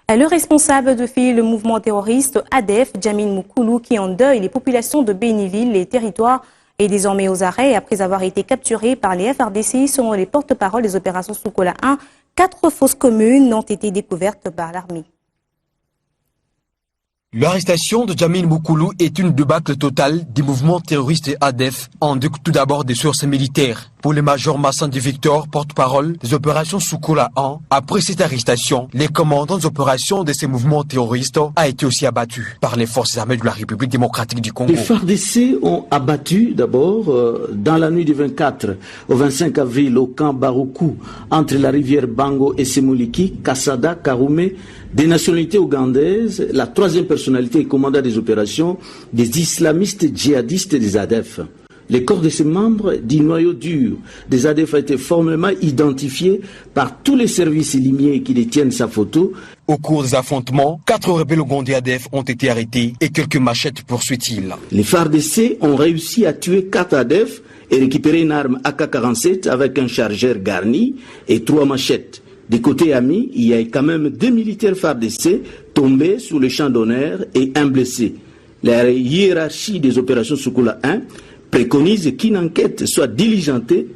Le responsable de file le mouvement terroriste ADEF, Djamil Moukoulou, qui endeuille les populations de Béniville, les territoires, est désormais aux arrêts après avoir été capturé par les FARDC. Selon les porte-paroles des opérations Soukola 1, 4 fosses communes ont été découvertes par l'armée. L'arrestation de Djamil Moukoulou est une débâcle totale du mouvement terroriste ADEF, en tout d'abord des sources militaires. Pour le major Massandi Victor, porte-parole des opérations Soukola 1, après cette arrestation, les commandants des opérations de ces mouvements terroristes a été aussi abattu par les forces armées de la République démocratique du Congo. Les FARDC ont abattu d'abord, dans la nuit du 24 au 25 avril, au camp Baroukou, entre la rivière Bango et Semuliki, Kassada, Karoumé, des nationalités ougandaises, la troisième personnalité et commandant des opérations, des islamistes djihadistes des ADEF. Les corps de ces membres du noyau dur des ADEF a été formellement identifiés par tous les services limiers qui détiennent sa photo. Au cours des affrontements, 4 rebelles ougandais ADEF ont été arrêtés et quelques machettes poursuit-il. Les FARDC ont réussi à tuer 4 ADEF et récupérer une arme AK-47 avec un chargeur garni et 3 machettes. Des côtés amis, il y a quand même 2 militaires FARDC tombés sous le champ d'honneur et un blessé. La hiérarchie des opérations Soukola 1 préconise qu'une enquête soit diligentée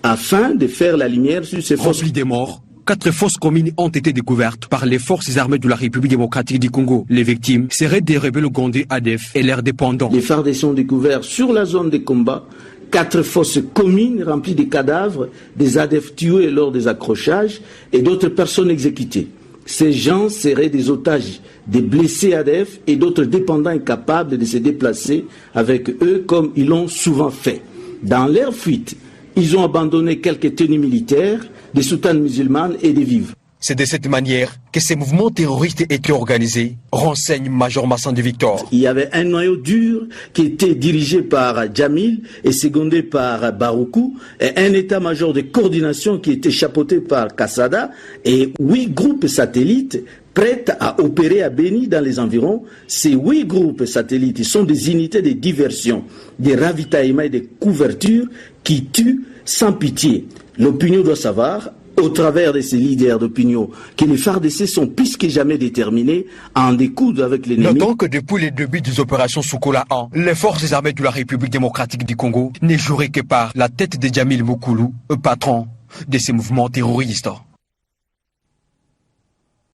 afin de faire la lumière sur ces fosses. Remplis des morts, 4 fosses communes ont été découvertes par les forces armées de la République démocratique du Congo. Les victimes seraient des rebelles ougandais ADEF et leurs dépendants. Les FARDC ont découvert sur la zone de combat 4 fosses communes remplies de cadavres des ADEF tués lors des accrochages et d'autres personnes exécutées. Ces gens seraient des otages, des blessés ADEF et d'autres dépendants incapables de se déplacer avec eux comme ils l'ont souvent fait. Dans leur fuite, ils ont abandonné quelques tenues militaires, des soutanes musulmanes et des vivres. C'est de cette manière que ces mouvements terroristes étaient organisés, renseigne Major Massandi Victor. Il y avait un noyau dur qui était dirigé par Djamil et secondé par Baroukou, et un état-major de coordination qui était chapeauté par Kassada, et 8 groupes satellites prêts à opérer à Béni dans les environs. Ces 8 groupes satellites sont des unités de diversion, des ravitaillements et des couvertures qui tuent sans pitié. L'opinion doit savoir, au travers de ces leaders d'opinion, que les FARDC sont plus que jamais déterminés à en découdre avec l'ennemi. Notons que depuis le début des opérations Soukola 1, les forces armées de la République démocratique du Congo ne joueraient que par la tête de Djamil Moukoulou, patron de ces mouvements terroristes.